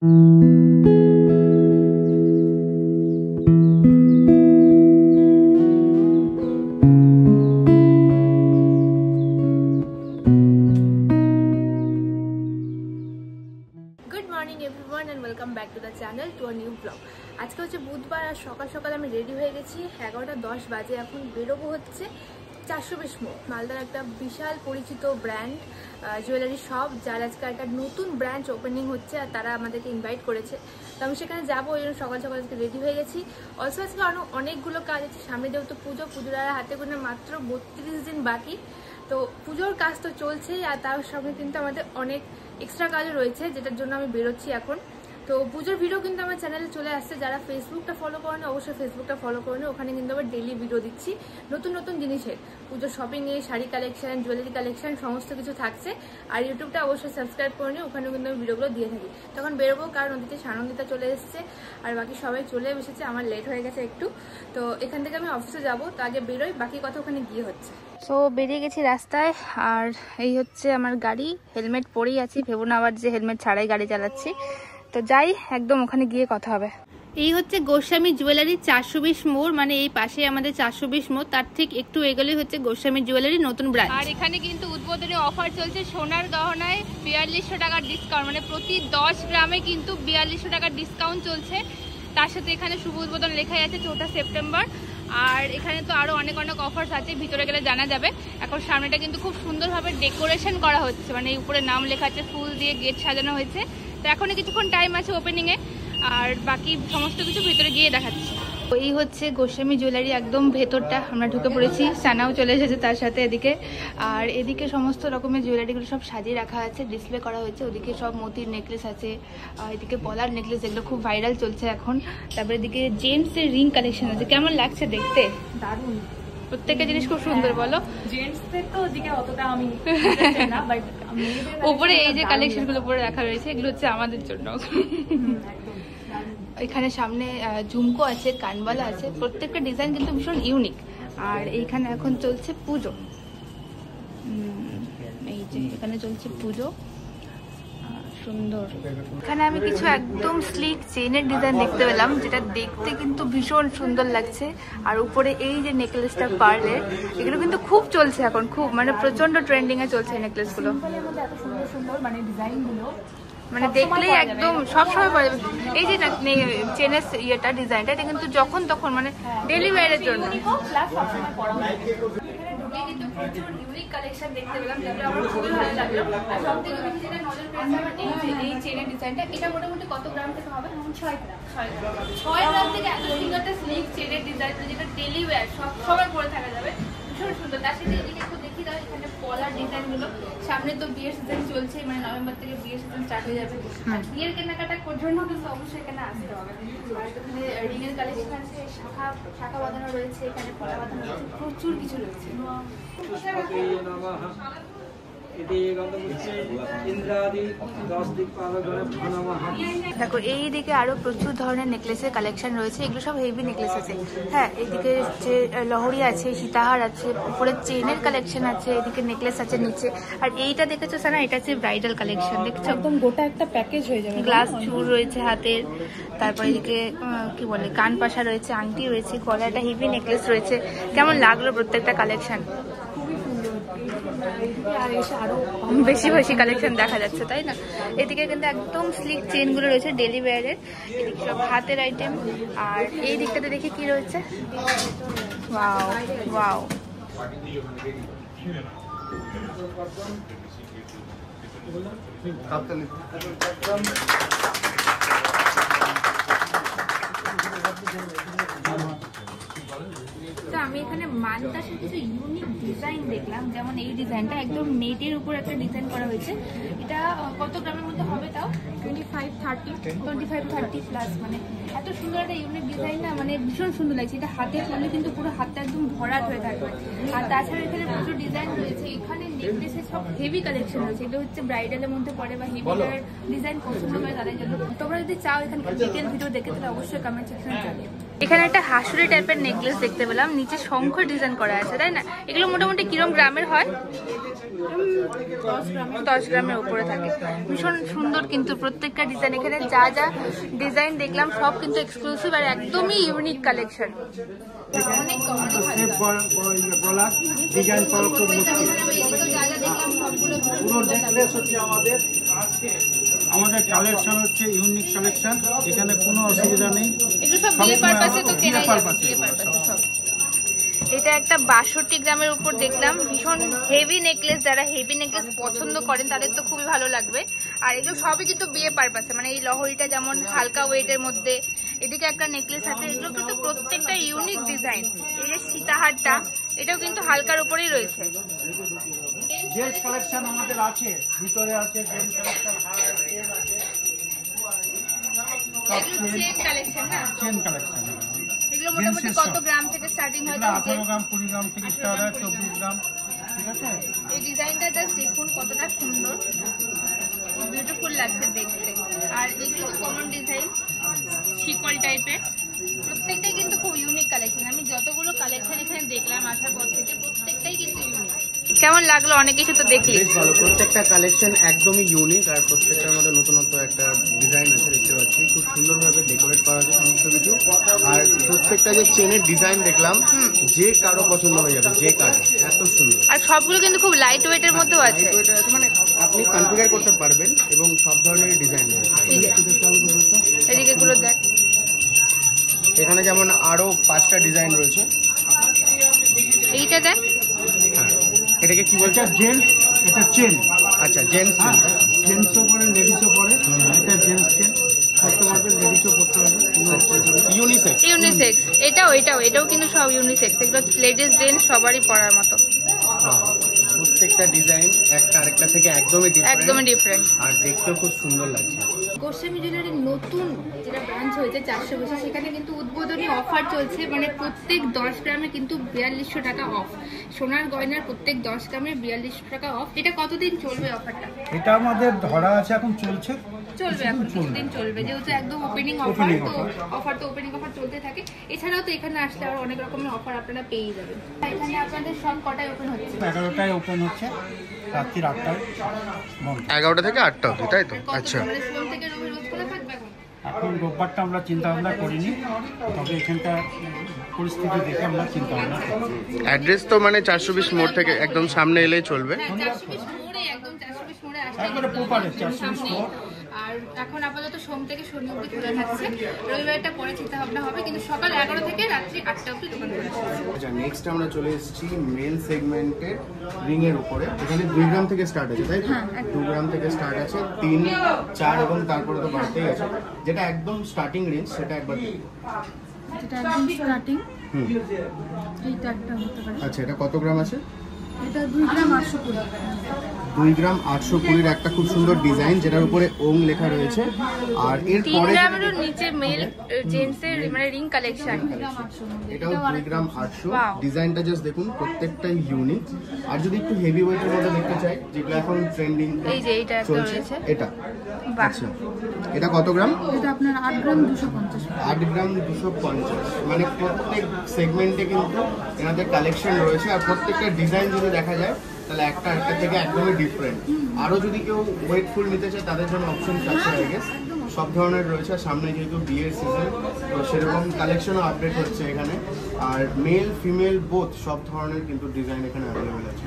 Morning everyone and welcome back to the channel to a new blog. আজকে হচ্ছে বুধবার আর সকাল সকাল আমি রেডি হয়ে গেছি। 11:10 বাজে। এখন বেরোবো হচ্ছে 420 মোড়, মালদার একটা বিশাল পরিচিত ব্র্যান্ড জুয়েলারি শপ, যার আজকে একটা নতুন ব্রাঞ্চ ওপেনিং হচ্ছে আর তারা আমাদেরকে ইনভাইট করেছে। তো আমি সেখানে যাবো, ওই জন্য সকাল সকাল আজকে রেডি হয়ে গেছি। অলসো আজকে অনেকগুলো কাজ আছে সামনে, যেহেতু পুজোর আর হাতে গোনা মাত্র 32 দিন বাকি। তো পুজোর কাজ তো চলছেই, আর তার সঙ্গে কিন্তু আমাদের অনেক এক্সট্রা কাজও রয়েছে, যেটার জন্য আমি বেরোচ্ছি এখন। তো পুজোর ভিডিও কিন্তু আমার চ্যানেলে চলে আসছে, যারা ফেসবুকটা ফলো করেন অবশ্যই ফেসবুকটা ফলো করেন। ওখানে কিন্তু আবার ডেইলি ভিডিও দিচ্ছি নতুন নতুন জিনিসের, পুজোর শপিংয়ে, শাড়ি কালেকশন, জুয়েলারি কালেকশন সমস্ত কিছু থাকছে। আর ইউটিউবটা অবশ্যই সাবস্ক্রাইব করে নিই, ওখানেও কিন্তু আমি ভিডিওগুলো দিয়ে থাকি। তখন বেরোবো, কারণ ওদিকে সানন্দিতা চলে এসেছে আর বাকি সবাই চলে এসেছে। আমার লেট হয়ে গেছে একটু, তো এখান থেকে আমি অফিসে যাবো। তো আগে বেরোই, বাকি কথা ওখানে গিয়ে হচ্ছে। তো বেরিয়ে গেছি রাস্তায়, আর এই হচ্ছে আমার গাড়ি। হেলমেট পরেই আছি, ভেবো না আবার যে হেলমেট ছাড়াই গাড়ি চালাচ্ছি। তো যাই, একদম ওখানে গিয়ে কথা হবে। এই হচ্ছে গোস্বামী জুয়েলারি 420 মোড়, মানে এই পাশে আমাদের 420 মোড়, তার ঠিক একটু এগোলেই হচ্ছে গোস্বামী জুয়েলারি নতুন ব্রাঞ্চ। আর এখানে কিন্তু উদ্বোধনী অফার চলছে, সোনার গহনায় 4200 টাকার ডিসকাউন্ট, মানে প্রতি 10 গ্রামে কিন্তু 4200 টাকার ডিসকাউন্ট চলছে। তার সাথে এখানে শুভ উদ্বোধন লেখাই আছে 4 সেপ্টেম্বর। আর এখানে তো আরো অনেক অনেক অফার্স আছে, ভিতরে গেলে জানা যাবে। এখন সামনেটা কিন্তু খুব সুন্দরভাবে ডেকোরেশন করা হচ্ছে, মানে উপরে নাম লেখা আছে, ফুল দিয়ে গেট সাজানো হয়েছে। তো এখনো কিছুক্ষণ টাইম আছে ওপেনিং এ, আর বাকি সমস্ত কিছু ভিতরে গিয়ে দেখাচ্ছি। এই হচ্ছে গোস্বামী জুয়েলারি একদম ভেতরটা, আমরা ঢুকে পড়েছি। সানাও চলে এসেছে তার সাথে এদিকে। আর এদিকে সমস্ত রকমের জুয়েলারিগুলো সব সাজিয়ে রাখা আছে, ডিসপ্লে করা হয়েছে। ওদিকে সব মতির নেকলেস আছে, এদিকে পলার নেকলেস, এগুলো খুব ভাইরাল চলছে এখন। তারপরে এদিকে জেন্টসের রিং কালেকশন আছে। কেমন লাগছে দেখতে? দারুণ, প্রত্যেকটা জিনিস খুব সুন্দর। বলো, জেন্টসদের তো ওদিকে অতটা আমি না, বাট উপরে এই যে কালেকশন গুলো উপরে রাখা রয়েছে, এগুলো হচ্ছে আমাদের জন্য। এখানে সামনে ঝুমকো আছে, কানবালা আছে, প্রত্যেকটা ডিজাইন কিন্তু ভীষণ ইউনিক। আর এইখানে এখন চলছে পুজো, এই যে এখানে চলছে পুজো, সুন্দর। এখানে আমি কিছু একদম স্লিক চেইনের ডিজাইন দেখতে পেলাম, যেটা দেখতে কিন্তু ভীষণ সুন্দর লাগছে। আর উপরে এই যে নেকলেসটা পার্লের, এগুলো কিন্তু খুব চলছে এখন, খুব মানে প্রচন্ড ট্রেন্ডিং এ চলছে এই নেকলেস গুলো। এত সুন্দর সুন্দর মানে ডিজাইন গুলো, মানে দেখলেই একদম সবসময় পাওয়া যাবে। এই যে চেনের ইয়েটা, ডিজাইনটা, এটা কিন্তু যখন তখন মানে ডেলি ওয়্যারের জন্য। কিন্তু প্রচুর ইউনিক কালেকশন দেখতে পেলাম, যেগুলো আমার খুবই ভালো লাগলো। আর সব থেকে বেশি যেটা নজর পেয়েছে আমার এই চেনের ডিজাইনটা, এটা মোটামুটি কত গ্রাম থেকে হবে? 6 গ্রাম। 6 গ্রাম থেকে এত সুন্দর একটা স্লিক চেনের ডিজাইন, যেটা ডেলি ওয়্যার সবসময় পরে থাকা যাবে, ভীষণ সুন্দর। তার সাথে এদিকে একটু দেখি দাও, এখানে পলার ডিজাইন গুলো। সামনে তো বিয়ের সিজন চলছে, মানে নভেম্বর থেকে বিয়ের সিজন স্টার্ট হয়ে যাবে। আর বিয়ের কেনাকাটা জন্য কিন্তু অবশ্যই এখানে আসতে হবে। আর এখানে রিং এর কালেকশন আছে, শাখা বাঁধানো রয়েছে, এখানে পলা বাঁধানো রয়েছে, প্রচুর কিছু রয়েছে। দেখো এইদিকে আরো প্রচুর ধরনের নেকলেসের কালেকশন রয়েছে, এগুলো সব হেভি নেকলেস আছে। হ্যাঁ, এদিকে যে লহরি আছে, সীতাহার আছে, উপরে চেনের কালেকশন আছে, এদিকে নেকলেস আছে নিচে। আর এইটা দেখেছো সানা, এটা হচ্ছে ব্রাইডাল কালেকশন, দেখছো? একদম গোটা একটা প্যাকেজ হয়ে যাবে। গ্লাস চুড় রয়েছে হাতের, তারপর এদিকে কি বলে কান পাশা রয়েছে, আংটি রয়েছে, গলাটা হেভি নেকলেস রয়েছে। কেমন লাগলো প্রত্যেকটা কালেকশন? বেশি বেশি কালেকশন দেখা যাচ্ছে, তাই না? এদিকে কিন্তু একদম স্লিক চেন গুলো রয়েছে ডেলি ওয়্যারের, এদিকে সব হাতের আইটেম। আর এই দিকটাতে দেখি কি রয়েছে। ওয়াও ওয়াও, তো আমি এখানে মানতাসের কিছু ইউনিক ডিজাইন দেখলাম, যেমন এই ডিজাইনটা একদম নেটের উপর একটা ডিজাইন করা হয়েছে। এটা কত গ্রামের মধ্যে হবে তাও? 25-30 প্লাস। মানে এত সুন্দর একটা ইউনিক ডিজাইন না, মানে ভীষণ সুন্দর লাগছে। এটা হাতে করলে কিন্তু পুরো হাতটা একদম ভরাট হয়ে থাকবে। আর তাছাড়া এখানে প্রচুর ডিজাইন রয়েছে। এখানে নেকলেসের সব হেভি কালেকশন রয়েছে, এটা হচ্ছে ব্রাইডালের মধ্যে পড়ে বা হেভি ডিজাইন পছন্দ করে তাদের জন্য। তোমরা যদি চাও এখানে ডিটেল ভিডিও দেখে, তাহলে অবশ্যই কমেন্ট সেকশনে জানিও। এখানে একটা হাসুরি টাইপের নেকলেস দেখতে পেলাম, নিচে শঙ্খ ডিজাইন করা আছে, তাই না? এগুলো মোটামুটি কিরম গ্রামের হয়? 10 গ্রামের উপরে থাকে। ভীষণ সুন্দর কিন্তু প্রত্যেকটা ডিজাইন। এখানে যা যা ডিজাইন দেখলাম সব কিন্তু এক্সক্লুসিভ আর একদমই ইউনিক কালেকশন। আমাদের কালেকশন হচ্ছে ইউনিক কালেকশন, এখানে কোনো অসুবিধা নেই। এগুলো সব বিয়ে পারপাসে তো কেনাই যাবে, বিয়ে পারপাসে সব। এটা একটা 62 গ্রামের উপর দেখলাম, ভীষণ হেভি নেকলেস। যারা হেভি নেকলেস পছন্দ করেন তাদের তো খুবই ভালো লাগবে। আর এগুলো সবই কিন্তু বিয়ে পারপাসে, মানে এই লহরিটা যেমন হালকা ওয়েটের মধ্যে, এদিকে একটা নেকলেস আছে, এগুলো কিন্তু প্রত্যেকটা ইউনিক ডিজাইন। এই যে সীতাহারটা, এটাও কিন্তু হালকার উপরেই রয়েছে। জেন্টস কালেকশন আমাদের আছে, ভিতরে আছে জেন্টস কালেকশন, এগুলো চেন কালেকশন না? Chain collection. এগুলো মোটামুটি কত গ্রাম থেকে স্টার্টিং হয়? 18 গ্রাম 20 গ্রাম থেকে স্টার্ট হয়, 24 গ্রাম। ঠিক আছে, এই ডিজাইনটা জাস্ট দেখুন কতটা সুন্দর, বিউটিফুল লাগছে দেখতে। আর এগুলো তো কমন ডিজাইন, শিকল টাইপের, প্রত্যেকটাই কিন্তু খুব ইউনিক কালেকশন। আমি যতগুলো কালেকশন এখানে দেখলাম আসার পর থেকে প্রত্যেকটাই কিন্তু ইউনিক। কেমন লাগলো? অনেক কিছু তো দেখলি। বেশ ভালো, প্রত্যেকটা কালেকশন একদমই ইউনিক আর প্রত্যেকটার মধ্যে নতুনত্ব একটা ডিজাইন আছে দেখতে পাচ্ছি। খুব সুন্দরভাবে ডেকোরেট করা আছে সমস্ত কিছু। আর প্রত্যেকটা যে চেনের ডিজাইন দেখলাম, যে কারো পছন্দ হয়ে যাবে, যে কারো, এত সুন্দর। আর সবগুলো কিন্তু খুব লাইট ওয়েটের মধ্যেও আছে, মানে আপনি কনফিগার করতে পারবেন এবং সব ধরনের ডিজাইন রয়েছে। এদিকে গুলো দেখ, এখানে যেমন আরো 5টা ডিজাইন রয়েছে। এইটা দেখ, হ্যাঁ, এটাকে কি বলছে? জেন্টস, এটা চেন। আচ্ছা, জেন্টস। জেন্টসও পরে, লেডিসও পরে। এটা জেন্টস চেন, করতে পারবে, লেডিসও করতে পারবে। ইউনিসেক্স। ইউনিসেক্স। এটাও কিন্তু সব ইউনিসেক্স। এগুলো লেডিস জেন্টস সবারই পরার মতো। প্রত্যেকটা ডিজাইন একটা আরেকটা থেকে একদমই ডিফারেন্ট আর দেখতেও খুব সুন্দর লাগছে। গোস্বামী জুয়েলারির নতুন যেটা ব্রাঞ্চ হয়েছে 400 সেখানে কিন্তু উদ্বোধনী অফার চলছে, মানে প্রত্যেক 10 গ্রামে কিন্তু 4200 টাকা অফ। সোনার গয়নার প্রত্যেক 10 গ্রামে 4200 টাকা অফ। এটা কতদিন চলবে অফারটা? এটা আমাদের ধরা আছে, এখন চলছে, এখন কিছুদিন চলবে, যেহেতু একদম ওপেনিং অফার, তো অফার তো ওপেনিং অফার চলতে থাকে। এছাড়াও তো এখানে আসলে আর অনেক রকমের অফার আপনারা পেয়ে যাবেন। এখানে আপনাদের সব কটায় ওপেন হচ্ছে? 11টায় ওপেন হচ্ছে, রাত্রি 8টায় বন্ধ। 11টা থেকে 8টা অবধি, তাই তো? আচ্ছা, সোম থেকে রবি রোজ খোলা থাকবে এখন? এখন রোববারটা আমরা চিন্তা ভাবনা করিনি, তবে এখানকার পরিস্থিতি দেখে আমরা চিন্তা ভাবনা করছি। অ্যাড্রেস তো মানে 420 মোড় থেকে একদম সামনে এলেই চলবে। 420 মোড়ে, একদম 420 মোড়ে আসলে একবারে প্রপারে 420 মোড়। আর এখন আপাতত সোম থেকে শনি অবধি খোলা থাকছে, রবিবারটা পরে চিন্তা ভাবনা হবে, কিন্তু সকাল 11 থেকে রাত্রি 8টা অবধি দোকান খোলা থাকছে। আচ্ছা, নেক্সট আমরা চলে এসেছি মেল সেগমেন্টের রিং এর উপরে। এখানে 2 গ্রাম থেকে স্টার্ট আছে, তাই তো? 2 গ্রাম থেকে স্টার্ট আছে, 3, 4 এবং তারপরে তো বাড়তেই আছে। যেটা একদম স্টার্টিং রেঞ্জ সেটা একবার দেখি। যেটা একদম স্টার্টিং, এইটা একটা হতে পারে। আচ্ছা, এটা কত গ্রাম আছে? এটা 2 গ্রাম 820। 2 গ্রাম 820 একটা খুব সুন্দর ডিজাইন, যেটার উপরে ওম লেখা রয়েছে। আর এর 3 পরে গ্রামেরও নিচে মেল জেন্টসের মানে রিং কালেকশন, এটাও 2 গ্রাম 800। ডিজাইনটা জাস্ট দেখুন, প্রত্যেকটাই ইউনিক। আর যদি একটু হেভি ওয়েটের মধ্যে দেখতে চাই, যেগুলো এখন ট্রেন্ডিং এই যে এইটা একটা চলছে, রয়েছে, এটা। বাহ। আচ্ছা, এটা কত গ্রাম? এটা আপনার 8 গ্রাম 250। 8 গ্রাম 250। মানে প্রত্যেক সেগমেন্টে কিন্তু এনাদের কালেকশন রয়েছে। আর প্রত্যেকটা ডিজাইন যদি দেখা যায় তাহলে একটা থেকে একদমই ডিফারেন্ট। আরও যদি কেউ ওয়েটফুল নিতে চায় তাদের জন্য অপশন আছে, আই গেস। সব ধরনের রয়েছে। সামনে যেহেতু বিয়ের সিজন, তো সেরকম কালেকশনও আপডেট হচ্ছে এখানে। আর মেল ফিমেল বোথ সব ধরনের কিন্তু ডিজাইন এখানে অ্যাভেলেবেল আছে।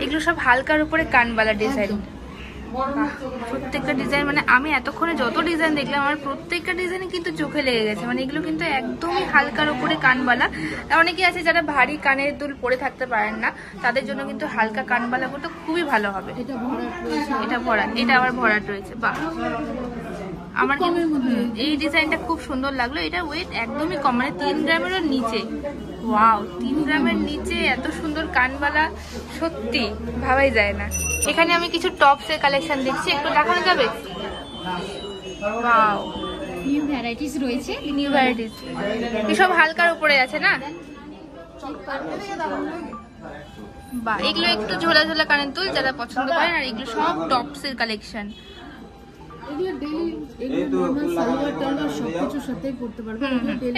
এগুলো সব হালকার উপরে কানবালা ডিজাইন। প্রত্যেকটা ডিজাইন, মানে আমি এতক্ষণে যত ডিজাইন দেখলাম আমার প্রত্যেকটা ডিজাইনে কিন্তু চোখে লেগে গেছে। মানে এগুলো কিন্তু একদমই হালকার উপরে কানবালা। অনেকেই আছে যারা ভারী কানের দুল পরে থাকতে পারেন না, তাদের জন্য কিন্তু হালকা কানবালা করতে খুবই ভালো হবে। এটা ভরাট, এটা আবার ভরাট রয়েছে। বাহ, আমার এই ডিজাইনটা খুব সুন্দর লাগলো। এটা ওয়েট একদমই কম, মানে 3 গ্রামেরও নিচে। ওয়াও, 3 গ্রামের নিচে এত সুন্দর কানবালা সত্যি ভাবাই যায় না। এখানে আমি কিছু টপসের কালেকশন দেখছি, একটু দেখানো যাবে? ওয়াও, নিউ ভ্যারাইটিস রয়েছে। নিউ ভ্যারাইটিস, এসব হালকার উপরে আছে না? বাহ, এগুলো একটু ঝোলা ঝোলা কানের দুল যারা পছন্দ করেন। আর এগুলো সব টপসের কালেকশন।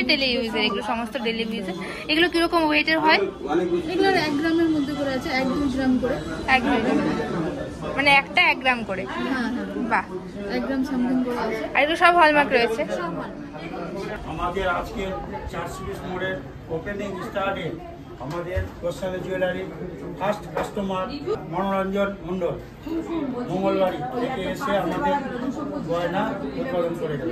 ডেলি ইউজের, এগুলো সমস্ত ডেলি ইউজের। এগুলো কিরকম ওয়েটের হয়? এগুলোর 1 গ্রামের মধ্যে করে আছে, 1-2 গ্রাম করে। 1 গ্রাম, মানে একটা 1 গ্রাম করে? হ্যাঁ হ্যাঁ, বাহ, 1 গ্রাম সামথিং করে আছে। আর এগুলো সব হলমার্ক রয়েছে। আমাদের আজকের 420 মোড়ের ওপেনিং স্টার্টে আমাদের গোস্বামী জুয়েলারি ফার্স্ট কাস্টমার মনোরঞ্জন মণ্ডল মঙ্গলবাড়ি থেকে এসে আমাদের গয়না উৎপাদন করে গেল।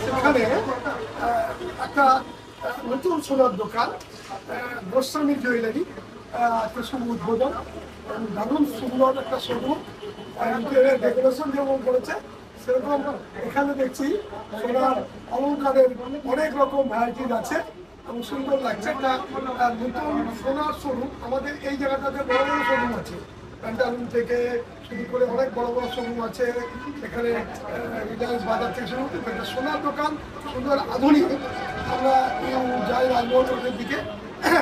এখানে একটা নতুন সোনার দোকান গোস্বামী জুয়েলারি শুভ উদ্বোধন, দারুণ সুন্দর একটা শোরুম। ডেকোরেশন যেমন করেছে সেরকম এখানে দেখছি সোনার অলংকারের অনেক রকম ভ্যারাইটিস আছে এবং সুন্দর লাগছে। একটা নতুন সোনার শোরুম। আমাদের এই জায়গাটাতে বড় বড় শোরুম আছে, প্যান্টালুন থেকে শুরু করে অনেক বড় বড় শোরুম আছে। এখানে রিলায়েন্স বাজার থেকে শুরু করে একটা সোনার দোকান, সুন্দর আধুনিক। আমরা যাই রাজমোহন রোডের দিকে,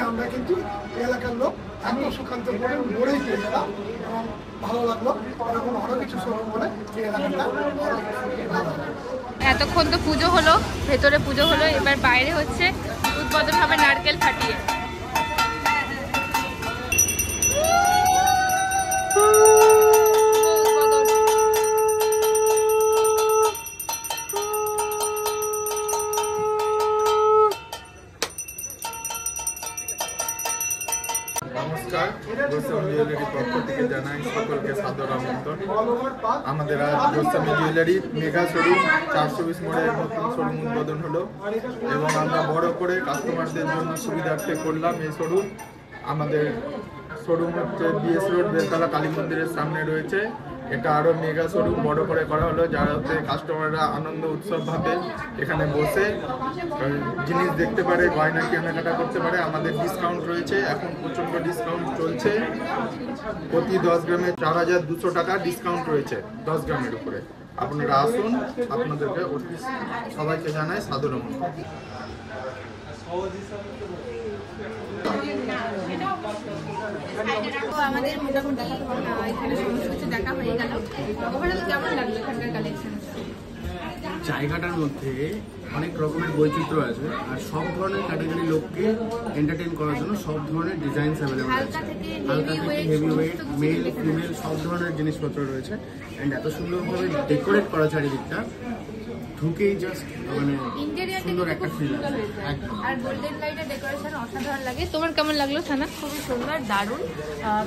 আমরা কিন্তু এই এলাকার লোক এত সুখান্ত করে গড়েই পেয়ে গেলাম এবং ভালো লাগলো। এরকম আরো কিছু শোরুম হলে এই এলাকাটা এতক্ষণ তো পুজো হলো, ভেতরে পুজো হলো, এবার বাইরে হচ্ছে উদ্বোধন হবে নারকেল ফাটিয়ে। নমস্কার, গোস্বামী জুয়েলারির পক্ষ থেকে জানাই সকলকে সাদর আমন্ত্রণ। আমাদের আজ গোস্বামী জুয়েলারি মেগা শোরুম 420 মোড়ে নতুন শোরুম উদ্বোধন হলো এবং আমরা বড় করে কাস্টমারদের জন্য সুবিধার্থে করলাম এই শোরুম। আমাদের শোরুম হচ্ছে বিএস রোড বেলতলা কালী মন্দিরের সামনে রয়েছে। এটা আরও মেগা শোরুম বড় করে করা হলো, যাতে কাস্টমাররা আনন্দ উৎসবভাবে এখানে বসে জিনিস দেখতে পারে, গয়না কেনাকাটা করতে পারে। আমাদের ডিসকাউন্ট রয়েছে, এখন প্রচণ্ড ডিসকাউন্ট চলছে। প্রতি 10 গ্রামে 4200 টাকা ডিসকাউন্ট রয়েছে 10 গ্রামের উপরে। আপনারা আসুন, আপনাদেরকে সবাইকে জানাই সাদর আমন্ত্রণ। আমাদের মোটামুটি এখানে সমস্ত কিছু দেখা হয়ে গেল। ওভারঅল কেমন লাগলো এখানকার কালেকশন? জায়গাটার মধ্যে অনেক রকমের বৈচিত্র্য আছে আর সব ধরনের ক্যাটাগরি লোককে এন্টারটেইন করার জন্য সব ধরনের ডিজাইনস অ্যাভেলেবল আছে। হালকা থেকে হেভি ওয়েট, মেল ফিমেল সব ধরনের জিনিসপত্র রয়েছে। অ্যান্ড এত সুন্দরভাবে ডেকোরেট করা চারিদিকটা, ঢুকেই জাস্ট মানে সুন্দর একটা ফিল আছে একদম। আর গোল্ডেন লাইটের ডেকোরেশন অসাধারণ লাগে। তোমার কেমন লাগলো সানা? খুবই সুন্দর, দারুণ।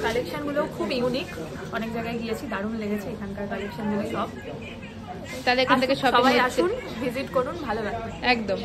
কালেকশনগুলো খুব ইউনিক, অনেক জায়গায় গিয়েছি, দারুণ লেগেছে এখানকার কালেকশনগুলো সব। তাহলে এখান থেকে সবাই আসুন, ভিজিট করুন, ভালো লাগবে একদম।